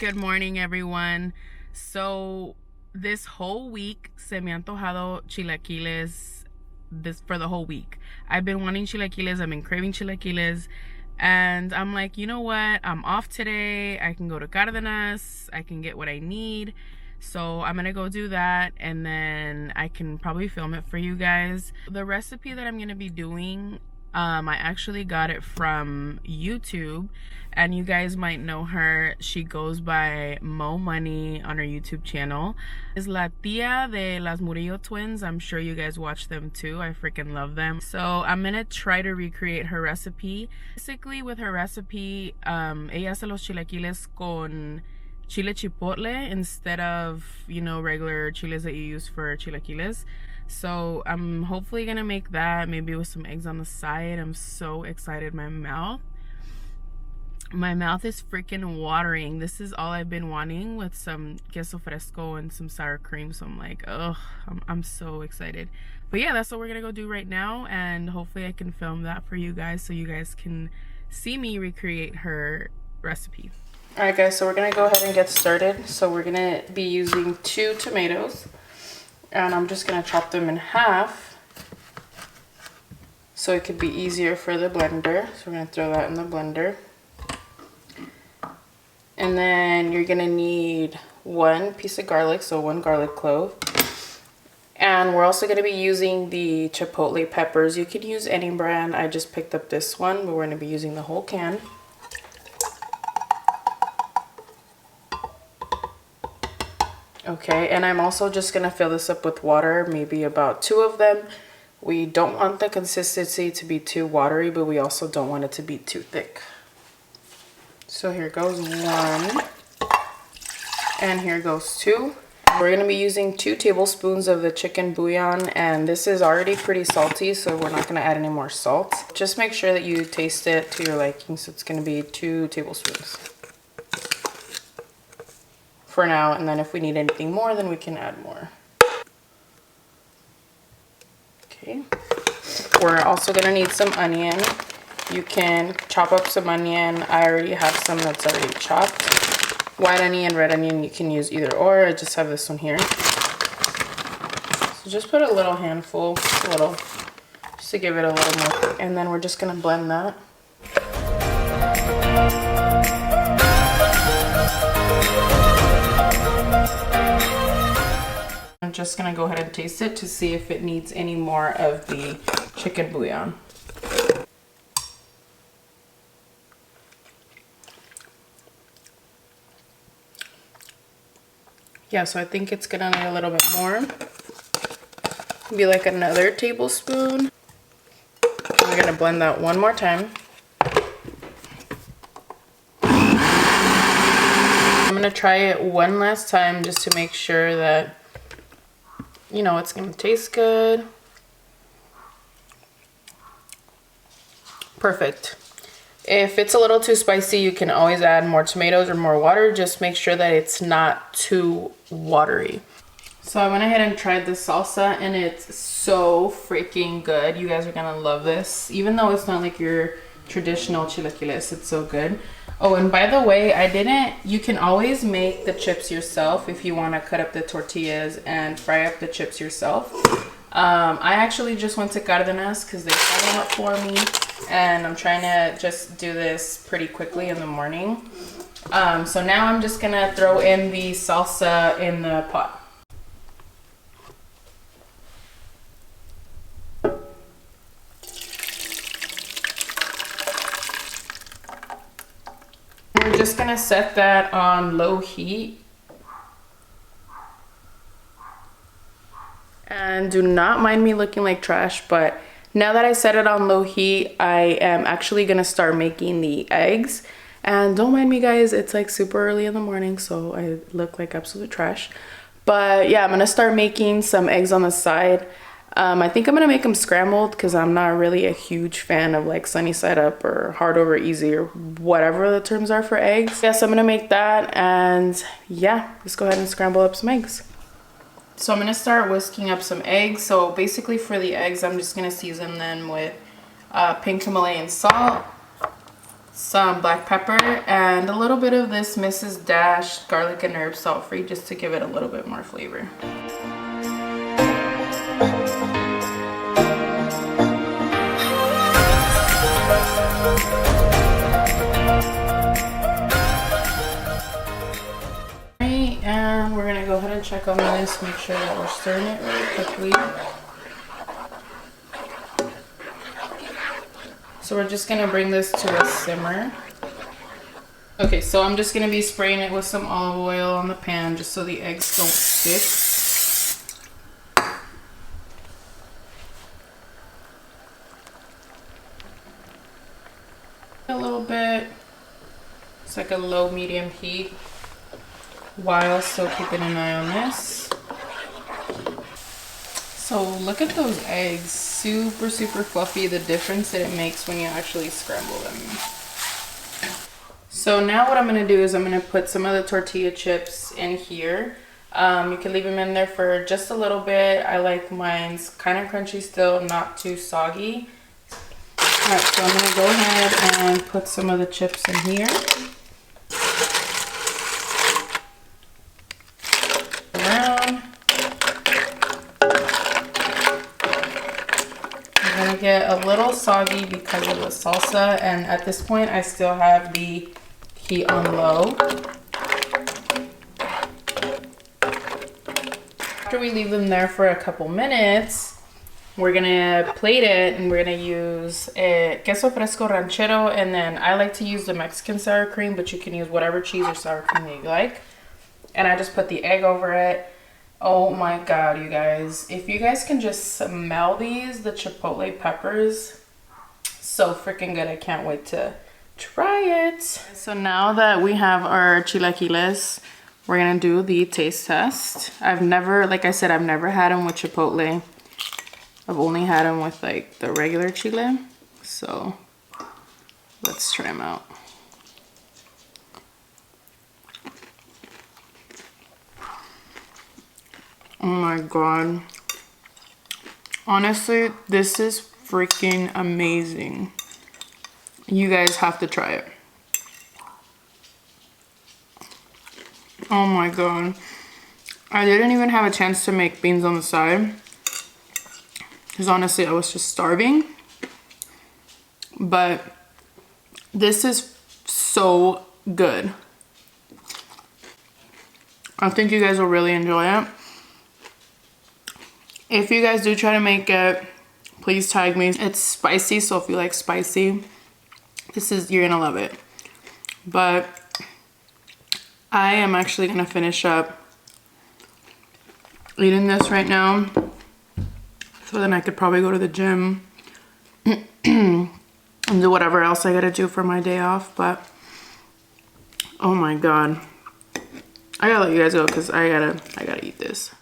Good morning, everyone. So this whole week se me han antojado chilaquiles for the whole week. I've been wanting chilaquiles, I've been craving chilaquiles, and I'm like, you know what? I'm off today. I can go to Cardenas, I can get what I need. So I'm gonna go do that, and then I can probably film it for you guys. The recipe that I'm gonna be doing, I actually got it from YouTube, and you guys might know her. She goes by Mo Money on her YouTube channel. Is la tia de las Murillo twins. I'm sure you guys watch them too. I freaking love them. So I'm gonna try to recreate her recipe. Basically, with her recipe, ella hace los chilaquiles con chile chipotle instead of, you know, regular chiles that you use for chilaquiles. So I'm hopefully gonna make that, maybe with some eggs on the side. I'm so excited. My mouth is freaking watering. This is all I've been wanting, with some queso fresco and some sour cream. So I'm like, ugh, I'm so excited. But yeah, that's what we're gonna go do right now, and hopefully I can film that for you guys so you guys can see me recreate her recipe. Alright guys, so we're gonna go ahead and get started. So we're gonna be using 2 tomatoes, and I'm just gonna chop them in half so it could be easier for the blender. So we're gonna throw that in the blender. And then you're gonna need 1 piece of garlic, so 1 garlic clove. And we're also gonna be using the Chipotle peppers. You could use any brand. I just picked up this one, but we're gonna be using the whole can. Okay, and I'm also just gonna fill this up with water, maybe about 2 of them. We don't want the consistency to be too watery, but we also don't want it to be too thick. So here goes 1, and here goes 2. We're gonna be using 2 tablespoons of the chicken bouillon, and this is already pretty salty, so we're not gonna add any more salt. Just make sure that you taste it to your liking, so it's gonna be 2 tablespoons for now, and then if we need anything more, then we can add more. Okay, we're also gonna need some onion. You can chop up some onion. I already have some that's already chopped. White onion, red onion, you can use either or. I just have this one here. So just put a little handful, just to give it a little more. And then we're just gonna blend that. I'm just gonna go ahead and taste it to see if it needs any more of the chicken bouillon. Yeah, so I think it's gonna need a little bit more. Maybe like another tablespoon. I'm gonna blend that one more time. I'm gonna try it one last time just to make sure that, you know, it's gonna taste good. Perfect. If it's a little too spicy, you can always add more tomatoes or more water. Just make sure that it's not too watery. So I went ahead and tried the salsa, and it's so freaking good. You guys are gonna love this. Even though it's not like your traditional chilaquiles, it's so good. Oh, and by the way, you can always make the chips yourself if you wanna cut up the tortillas and fry up the chips yourself. I actually just went to Cardenas because they cut them up for me, and I'm trying to just do this pretty quickly in the morning. So now I'm just gonna throw in the salsa in the pot. We're just gonna set that on low heat. And do not mind me looking like trash, but now that I set it on low heat, I am actually gonna start making the eggs. And don't mind me guys, it's like super early in the morning, so I look like absolute trash. But yeah, I'm gonna start making some eggs on the side. I think I'm gonna make them scrambled because I'm not really a huge fan of like sunny side up or hard over easy or whatever the terms are for eggs. Yes, I'm gonna make that, and yeah, let's go ahead and scramble up some eggs. So I'm gonna start whisking up some eggs. So basically for the eggs, I'm just gonna season them with pink Himalayan salt, some black pepper, and a little bit of this Mrs. Dash garlic and herb salt free, just to give it a little bit more flavor. And we're gonna go ahead and check on this, make sure that we're stirring it really quickly. So we're just gonna bring this to a simmer. Okay, so I'm just gonna be spraying it with some olive oil on the pan just so the eggs don't stick. A little bit. It's like a low medium heat while still keeping an eye on this. So look at those eggs, super fluffy, the difference that it makes when you actually scramble them. So now what I'm gonna do is I'm gonna put some of the tortilla chips in here. You can leave them in there for just a little bit. I like mine's kind of crunchy still, not too soggy. Alright, so I'm gonna go ahead and put some of the chips in here. Get a little soggy because of the salsa, and at this point I still have the heat on low. After we leave them there for a couple minutes, we're gonna plate it, and we're gonna use queso fresco ranchero, and then I like to use the Mexican sour cream, but you can use whatever cheese or sour cream that you like. And I just put the egg over it. Oh my god, you guys. If you guys can just smell these, the chipotle peppers, so freaking good. I can't wait to try it. So now that we have our chilaquiles, we're gonna do the taste test. I've never, like I said, I've never had them with chipotle. I've only had them with like the regular chile. So let's try them out. Oh my god. Honestly, this is freaking amazing. You guys have to try it. Oh my god. I didn't even have a chance to make beans on the side, because honestly I was just starving. But this is so good. I think you guys will really enjoy it. If you guys do try to make it, please tag me. It's spicy, so if you like spicy, you're gonna love it. But I am actually gonna finish up eating this right now, so then I could probably go to the gym and do whatever else I gotta do for my day off. But oh my god, I gotta let you guys go because I gotta eat this.